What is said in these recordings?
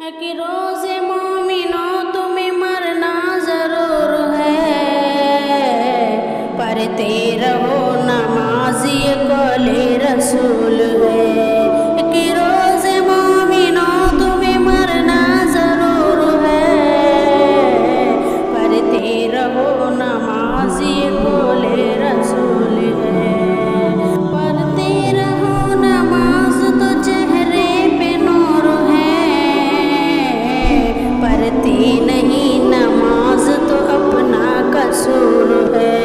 کہ روز مومنوں تمہیں مرنا ضرور ہے، پڑھتے رہو نماز یہ قول رسول ہے۔ کہ روز مومنوں تمہیں مرنا ضرور ہے، پڑھتے رہو نماز یہ قول رسول ہے۔ پڑھتے رہو نماز تو چہرے پہ نور ہے، پڑھتے نہیں نماز تو اپنا قصور ہے۔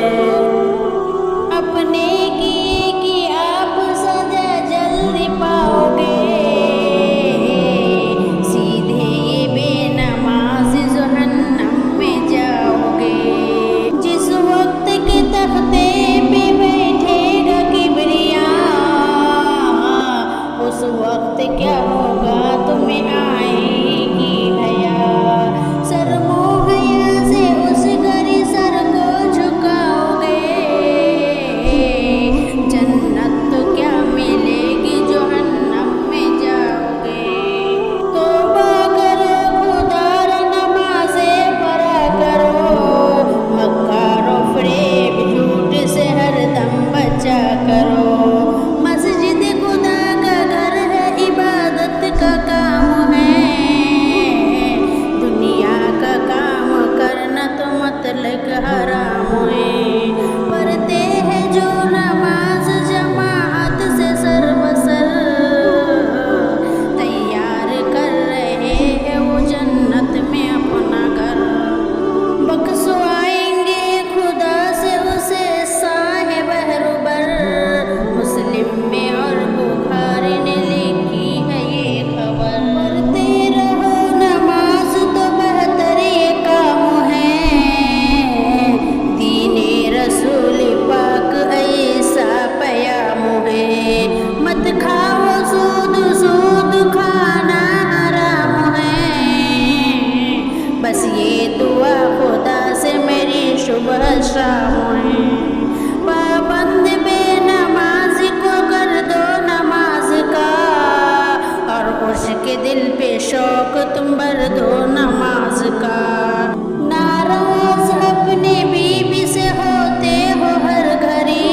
اپنے کیے کہ آپ سزا جلدی پاؤ گے، سیدھے یہ بے نماز جہنم میں جاؤ گے۔ جس وقت کے تختے پہ بیٹھے گا کبریا، اس وقت کیا ہوگا تمہیں آئے گی حیا۔ شرم و حیا سے اس گھڑی سر کو جھکاؤ گے، جنت تو کیا ملے گی جہنم میں جاؤ گے۔ توبہ کرو خدا را نمازیں پڑھا کرو، مکار و فریب جھوٹ سے ہر دم بچا کرو۔ مسجد خدا کا گھر ہے، عبادت کا کام ہے، دنیا کا کام کرنا تو مطلق حرام ہے۔ پڑھتے ہیں جو نماز جماعت سے سر بسر، تیار کر رہے ہیں وہ جنت میں اپنا گھر۔ بخشوائیں گے خدا سے اسے صاحب بر، مسلم میں اور بخاری نے لکھی ہے یہ خبر۔ پڑھتے رہو نماز تو بہتر یہ کام ہے، دین رسول پاک ایسا پیام ہے۔ مت کھاؤ سود، سود کھانا حرام ہے، بس یہ دعا خدا سے میری صبح شام ہے۔ پابند بے نماز کو کر دو نماز کا، اور اس کے دل پہ شوق تم بھر دو نماز کا۔ ناراض اپنی بیوی سے ہوتے ہو ہر گھڑی،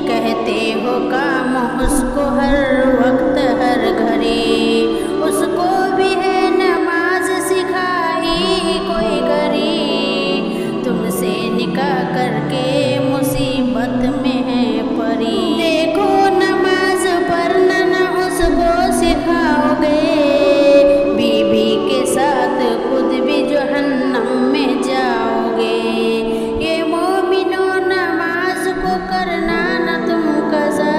کہتے ہو کام اس کو ہر وقت ہر گھڑی، اس کو بھی ہے نماز سکھائی کوئی گھڑی، تم سے نکاح کر کے مصیبت میں ہے پڑی۔ دیکھو نماز پڑھنا نہ اس کو سکھاؤ گے، بیوی کے ساتھ خود بھی جہنم میں جاؤ گے۔ یہ مومنوں نماز کو کرنا نہ تم قضا،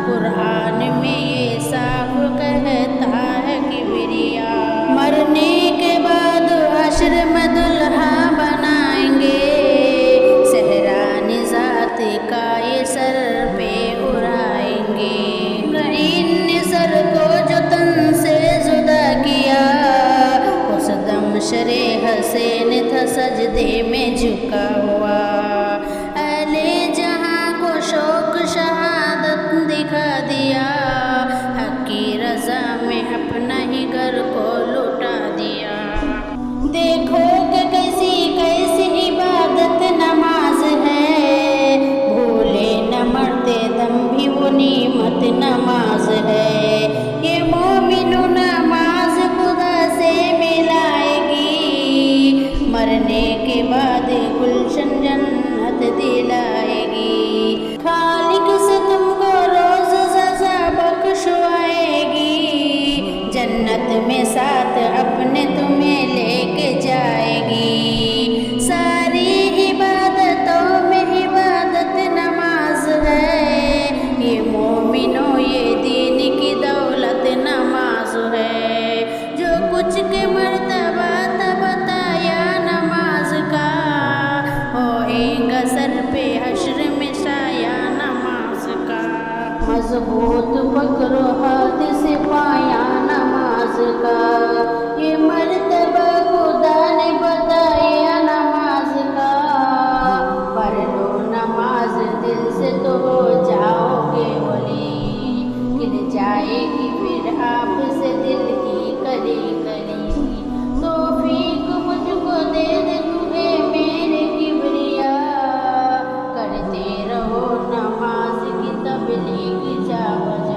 قرآن میں یہ صاف کہتا ہے کبریا۔ مرنے کے بعد حشر میں دلہا بنائیں گے، سہران ذات کا یہ سر پہ اڑائیں گے۔ رعین نے سر کو جو تن سے جدا کیا، اس دم شرع حسین تھا سجدے میں جھکا ہوا۔ اہل جہاں کو شوق شہادت دکھا دیا، حق کی رضا میں اپنا ہی گھر کو لوٹا دیا۔ دیکھو کہ کیسی کیسی عبادت نماز ہے، بھولے نہ مرتے دم بھی وہ نعمت نماز ہے۔ یہ مومنوں نماز خدا سے ملائے گی، مرنے کے بعد گلشن جنت دلائے گی۔ خالق سے تم کو روز سزا بخشوائے گی، جنت میں ساتھ اپنے تمہیں لے کے جائے گی۔ ساری عبادتوں میں عبادت نماز ہے، یہ مومنوں یہ دین کی دولت نماز ہے۔ جو کچھ کے مرتبہ تھا بتایا نماز کا، ہوئے گا سر پہ حشر میں سایہ نماز کا۔ مضبوط پکڑو ہاتھ سے پایا نماز کا، یہ کی جا بجا